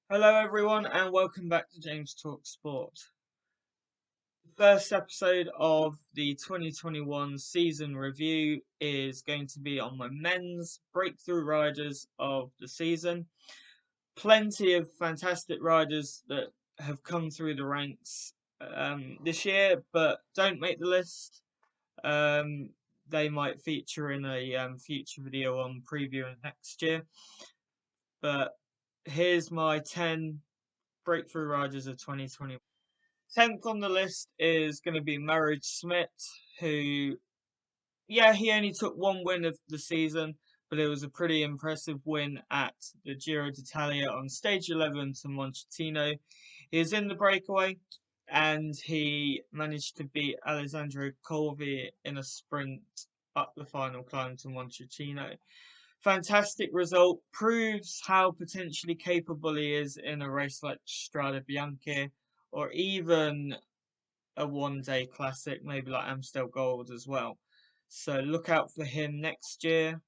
Hello, everyone, and welcome back to James Talk Sport. The first episode of the 2021 season review is going to be on my men's breakthrough riders of the season. Plenty of fantastic riders that have come through the ranks this year, but don't make the list. They might feature in a future video on previewing next year. But here's my 10 breakthrough riders of 2021. 10th on the list is going to be Matthias Schmidt, who, he only took one win of the season, but it was a pretty impressive win at the Giro d'Italia on stage 11 to Montalcino. He was in the breakaway and he managed to beat Alessandro Colvi in a sprint up the final climb to Montalcino. Fantastic result, proves how potentially capable he is in a race like Strade Bianche or even a one-day classic, maybe like Amstel Gold as well. So look out for him next year.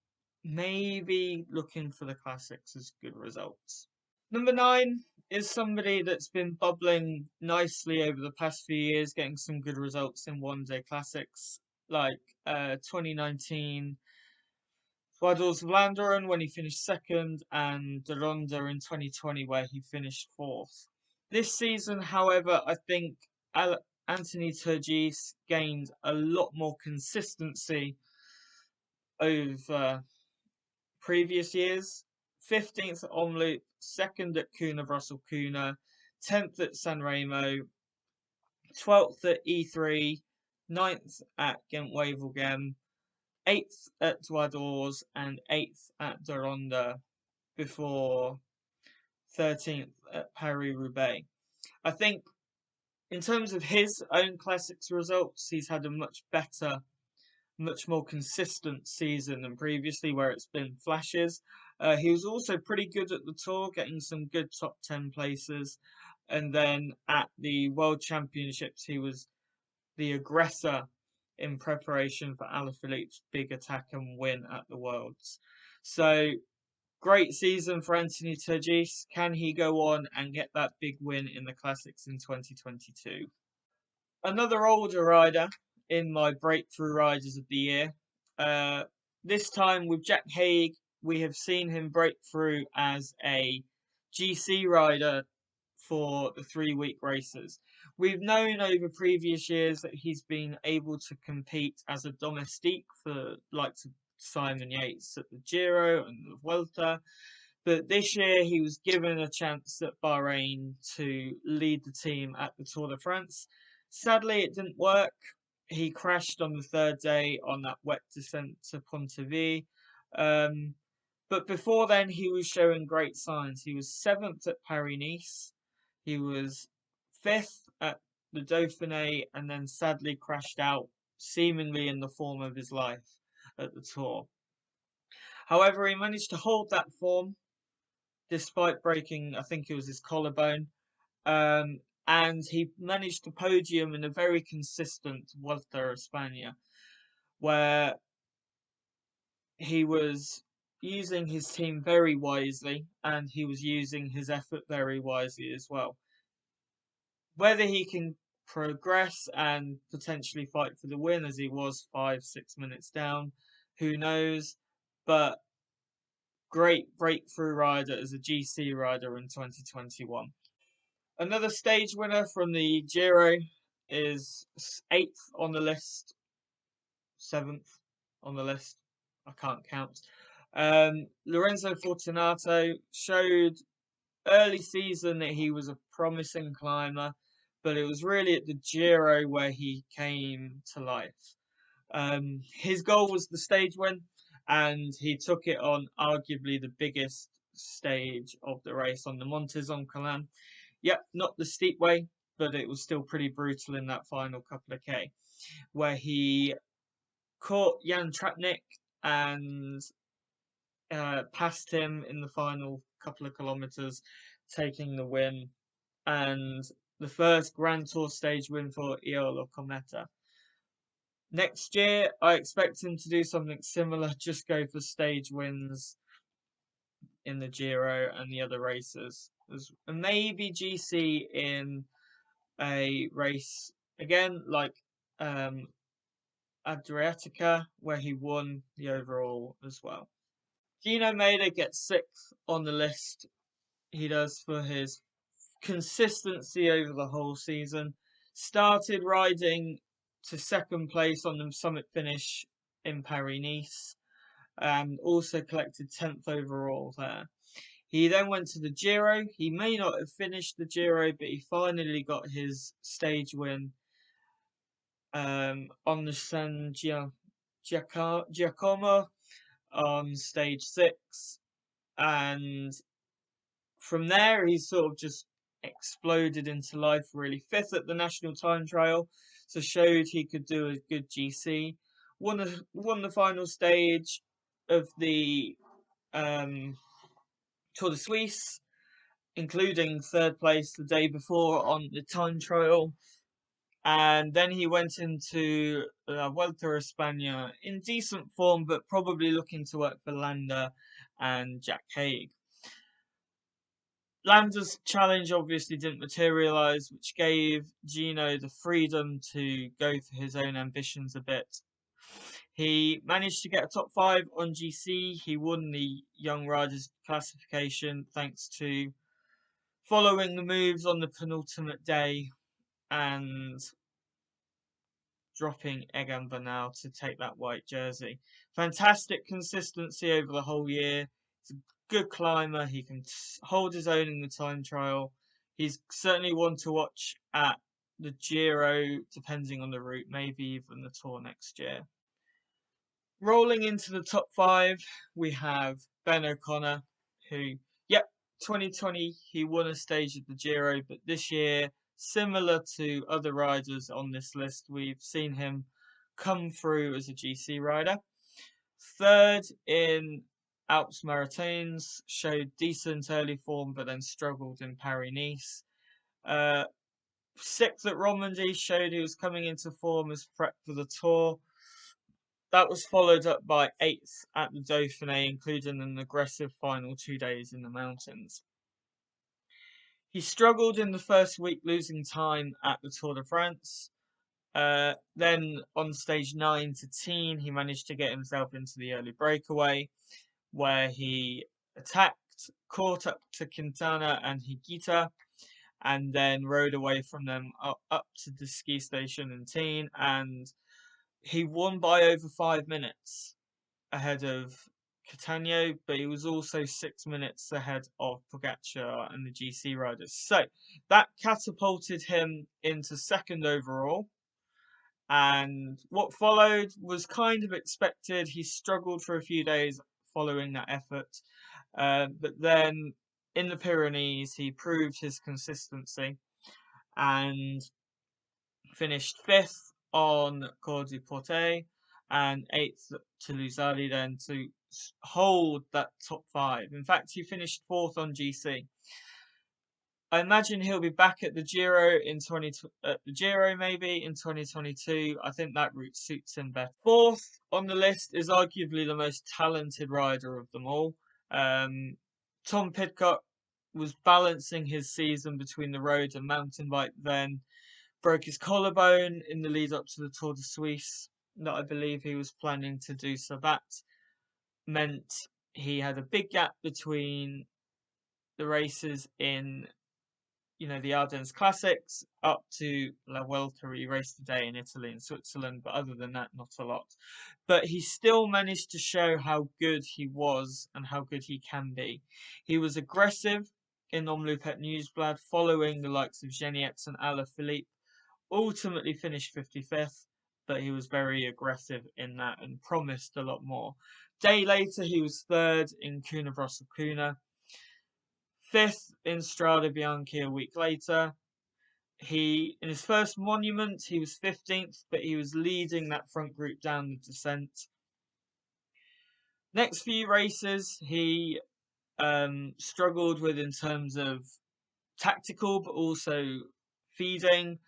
Maybe looking for the classics as good results. Number 9 is somebody that's been bubbling nicely over the past few years, getting some good results in one-day classics, like 2019 Vaduz Vlaanderen when he finished second, and De Ronde in 2020 where he finished fourth. This season, however, I think Anthony Turgis gained a lot more consistency over previous years. 15th at Omloop, 2nd at Kuna Brussels Kuna, 10th at San Remo, 12th at E3, 9th at Ghent Wevelgem, 8th at Dwadors, and 8th at De Ronde before 13th at Paris-Roubaix. I think in terms of his own classics results, he's had a much better, much more consistent season than previously, where it's been flashes. He was also pretty good at the Tour, getting some good top 10 places. And then at the World Championships, he was the aggressor in preparation for Alaphilippe's big attack and win at the Worlds. So great season for Anthony Turgis. Can he go on and get that big win in the Classics in 2022? Another older rider in my breakthrough riders of the year. Uh, this time with Jack Haig, we have seen him break through as a GC rider for the 3-week races. We've known over previous years that he's been able to compete as a domestique for likes of Simon Yates at the Giro and the Vuelta. But this year he was given a chance at Bahrain to lead the team at the Tour de France. Sadly, it didn't work. He crashed on the third day on that wet descent to Pontivy. But before then, he was showing great signs. He was 7th at Paris-Nice. He was 5th at the Dauphiné and then sadly crashed out, seemingly in the form of his life at the Tour. However, he managed to hold that form despite breaking, I think it was his collarbone. And he managed to podium in a very consistent Vuelta a España, where he was using his team very wisely and he was using his effort very wisely as well. Whether he can progress and potentially fight for the win as he was 5-6 minutes down, who knows? But great breakthrough rider as a GC rider in 2021. Another stage winner from the Giro is 8th on the list, 7th on the list. I can't count. Lorenzo Fortunato showed early season that he was a promising climber, but it was really at the Giro where he came to life. His goal was the stage win, and he took it on arguably the biggest stage of the race on the Montes en Calan. Yep, not the steep way, but it was still pretty brutal in that final couple of K, where he caught Jan Tratnik and passed him in the final couple of kilometers, taking the win and the first Grand Tour stage win for Iolo Cometa. Next year, I expect him to do something similar, just go for stage wins in the Giro and the other races. and maybe GC in a race again like Adriatica, where he won the overall as well. Gino Mortara gets sixth on the list. He does for his consistency over the whole season. Started riding to second place on the summit finish in Paris-Nice and also collected 10th overall there. He then went to the Giro. He may not have finished the Giro, but he finally got his stage win on the San Giacomo on stage 6. And from there, he sort of just exploded into life, really. 5th at the National Time Trial, so showed he could do a good GC. Won the final stage of the Tour de Suisse, including 3rd place the day before on the time trial. And then he went into La Vuelta a España in decent form, but probably looking to work for Landa and Jack Haig. Landa's challenge obviously didn't materialise, which gave Gino the freedom to go for his own ambitions a bit. He managed to get a top 5 on GC. He won the Young Riders classification thanks to following the moves on the penultimate day and dropping Egan Bernal to take that white jersey. Fantastic consistency over the whole year. He's a good climber. He can hold his own in the time trial. He's certainly one to watch at the Giro, depending on the route, maybe even the Tour next year. Rolling into the top 5, we have Ben O'Connor, who, 2020 he won a stage at the Giro, but this year, similar to other riders on this list, we've seen him come through as a GC rider. 3rd in Alps Maritains, showed decent early form, but then struggled in Paris-Nice. 6th at Romandy, showed he was coming into form as prep for the Tour. That was followed up by 8th at the Dauphiné, including an aggressive final 2 days in the mountains. He struggled in the first week, losing time at the Tour de France. Then on stage 9 to Tignes, he managed to get himself into the early breakaway, where he attacked, caught up to Quintana and Higuita, and then rode away from them up to the ski station in Tignes, and he won by over 5 minutes ahead of Catania, but he was also 6 minutes ahead of Pogacar and the GC riders. So that catapulted him into 2nd overall. And what followed was kind of expected. He struggled for a few days following that effort. But then in the Pyrenees, he proved his consistency and finished 5th on Col du Portet and 8th to Luzali, then to hold that top 5. In fact, he finished 4th on GC. I imagine he'll be back at the Giro maybe in 2022. I think that route suits him better. 4th on the list is arguably the most talented rider of them all. Tom Pidcock was balancing his season between the road and mountain bike, then broke his collarbone in the lead up to the Tour de Suisse that I believe he was planning to do. So that meant he had a big gap between the races in, the Ardennes Classics up to La Vuelta. He raced today in Italy and Switzerland, but other than that, not a lot. But he still managed to show how good he was and how good he can be. He was aggressive in Omloop Newsblad, following the likes of Genietz and Alaphilippe. Ultimately finished 55th, but he was very aggressive in that and promised a lot more. Day later, he was 3rd in Kuhne-Brussels-Kuhne. 5th in Strade Bianchi a week later. In his first monument, he was 15th, but he was leading that front group down the descent. Next few races, he struggled with in terms of tactical, but also feeding.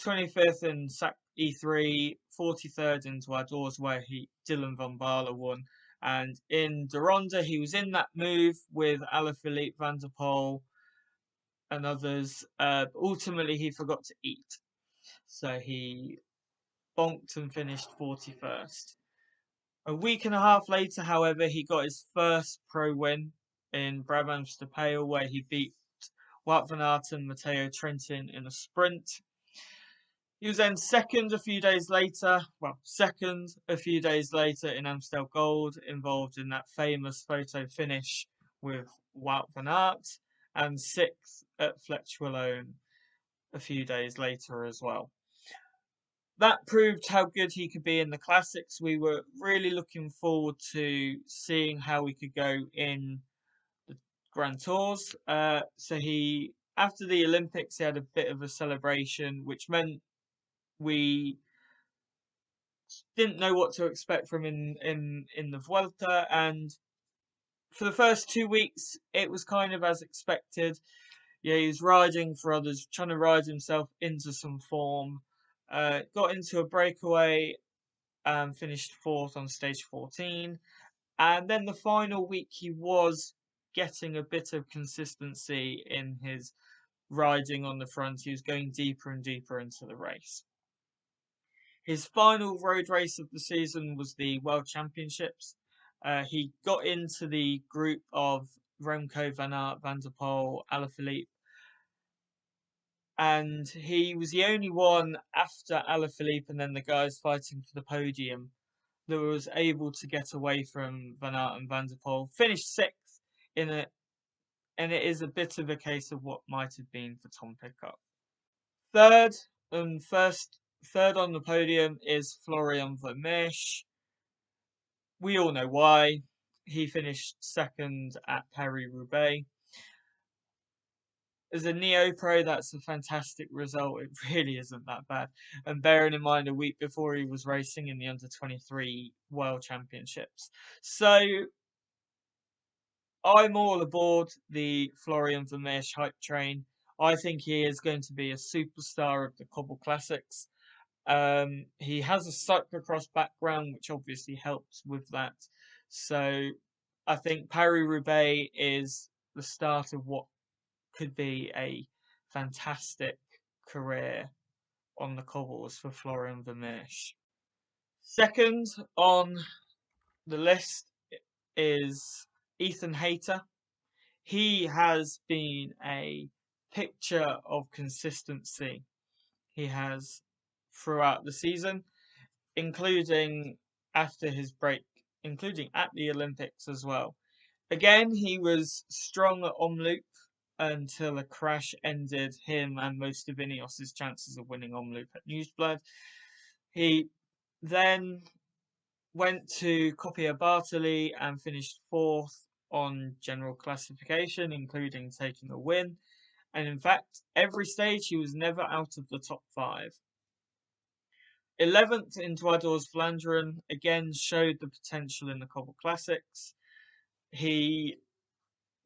25th in Sac E3, 43rd in Dwadors, where Dylan van Baarle won. And in De Ronde, he was in that move with Alaphilippe, Van der Poel, and others. Ultimately, he forgot to eat, so he bonked and finished 41st. A week and a half later, however, he got his first pro win in Brabantse-Pijl, where he beat Wout van Aert and Matteo Trentin in a sprint. He was then second a few days later in Amstel Gold, involved in that famous photo finish with Wout van Aert, and sixth at Flèche Wallonne a few days later as well. That proved how good he could be in the classics. We were really looking forward to seeing how he could go in the Grand Tours. After the Olympics, he had a bit of a celebration, which meant we didn't know what to expect from him in the Vuelta. And for the first 2 weeks, it was kind of as expected. Yeah, he was riding for others, trying to ride himself into some form. Got into a breakaway and finished fourth on stage 14. And then the final week, he was getting a bit of consistency in his riding on the front. He was going deeper and deeper into the race. His final road race of the season was the World Championships. He got into the group of Remco, Van Aert, Van der Poel, Alaphilippe, and he was the only one after Alaphilippe and then the guys fighting for the podium that was able to get away from Van Aert and Van der Poel. Finished sixth in it, and it is a bit of a case of what might have been for Tom Pidcock. Third on the podium is Florian Vermesh. We all know why. He finished second at Paris-Roubaix. As a neo-pro, that's a fantastic result. It really isn't that bad. And bearing in mind, a week before he was racing in the under-23 World Championships. So I'm all aboard the Florian Vermesh hype train. I think he is going to be a superstar of the Cobble Classics. He has a cyclocross background, which obviously helps with that. So I think Paris-Roubaix is the start of what could be a fantastic career on the cobbles for Florian Vermesh. Second on the list is Ethan Hayter. He has been a picture of consistency. He has throughout the season, including after his break, including at the Olympics as well. Again, he was strong at Omloop until a crash ended him and most of Ineos's chances of winning Omloop at Newsblad. He then went to Copia Bartoli and finished fourth on general classification, including taking a win. And in fact, every stage he was never out of the top 5. 11th in Dwardor's Vlaanderen, again showed the potential in the Cobble Classics. He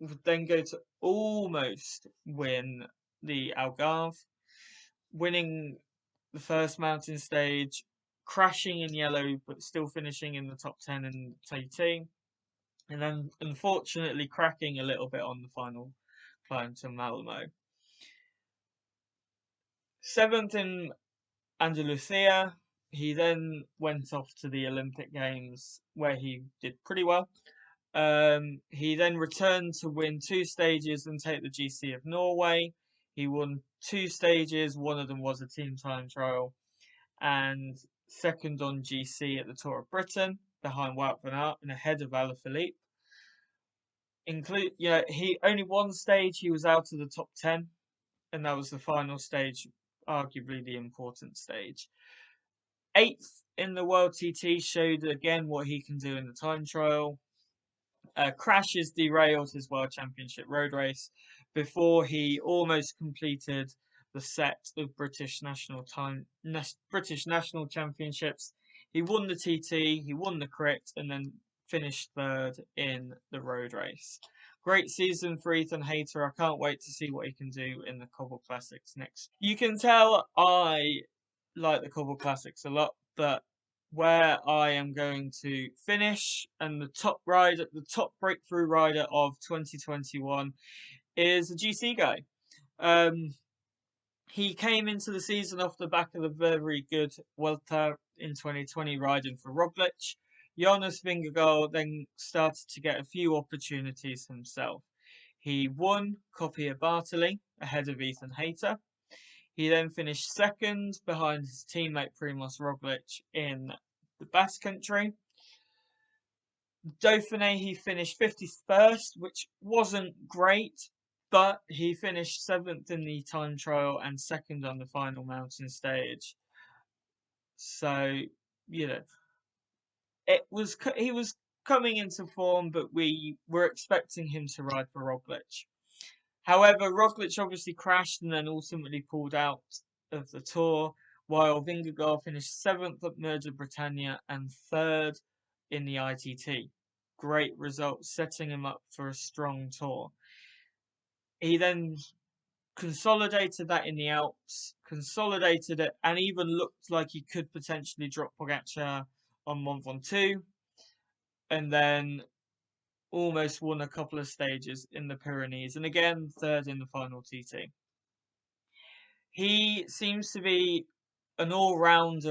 would then go to almost win the Algarve, winning the first mountain stage, crashing in yellow but still finishing in the top 10 in TT, and then unfortunately cracking a little bit on the final climb to Malmo. 7th in Andalusia, he then went off to the Olympic Games where he did pretty well. He then returned to win 2 stages and take the GC of Norway. He won 2 stages, one of them was a team time trial, and second on GC at the Tour of Britain, behind Wout van Aert and ahead of Alaphilippe. He only one stage he was out of the top 10, and that was the final stage, arguably the important stage. 8th in the World TT showed again what he can do in the time trial. Crashes derailed his World Championship road race before he almost completed the set of British National Championships. He won the TT, he won the crit, and then finished third in the road race. Great season for Ethan Hayter. I can't wait to see what he can do in the Cobble Classics next. You can tell I like the Cobble Classics a lot, but where I am going to finish and the top breakthrough rider of 2021 is a GC guy. He came into the season off the back of the very good Vuelta in 2020 riding for Roglic. Jonas Vingegaard then started to get a few opportunities himself. He won Copia Bartoli ahead of Ethan Hayter. He then finished second behind his teammate Primoz Roglic in the Basque Country. Dauphiné, he finished 51st, which wasn't great, but he finished 7th in the time trial and second on the final mountain stage. So, you know, he was coming into form, but we were expecting him to ride for Roglic. However, Roglic obviously crashed and then ultimately pulled out of the Tour, while Vingegaard finished 7th at Mer de Bretagne and 3rd in the ITT. Great results, setting him up for a strong Tour. He then consolidated that in the Alps, consolidated it, and even looked like he could potentially drop Pogacar on Mont Ventoux, and then almost won a couple of stages in the Pyrenees, and again, 3rd in the final TT. He seems to be an all-round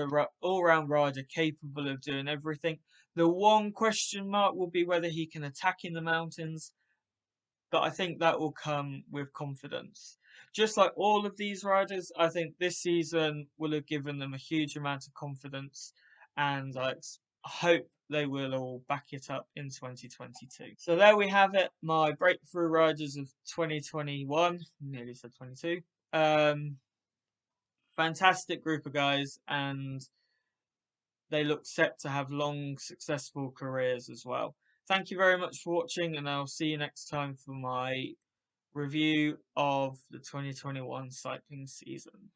rider capable of doing everything. The one question mark will be whether he can attack in the mountains, but I think that will come with confidence. Just like all of these riders, I think this season will have given them a huge amount of confidence, and I hope they will all back it up in 2022. So there we have it, my breakthrough riders of 2021, nearly said 22. Fantastic group of guys, and they look set to have long, successful careers as well. Thank you very much for watching, and I'll see you next time for my review of the 2021 cycling season.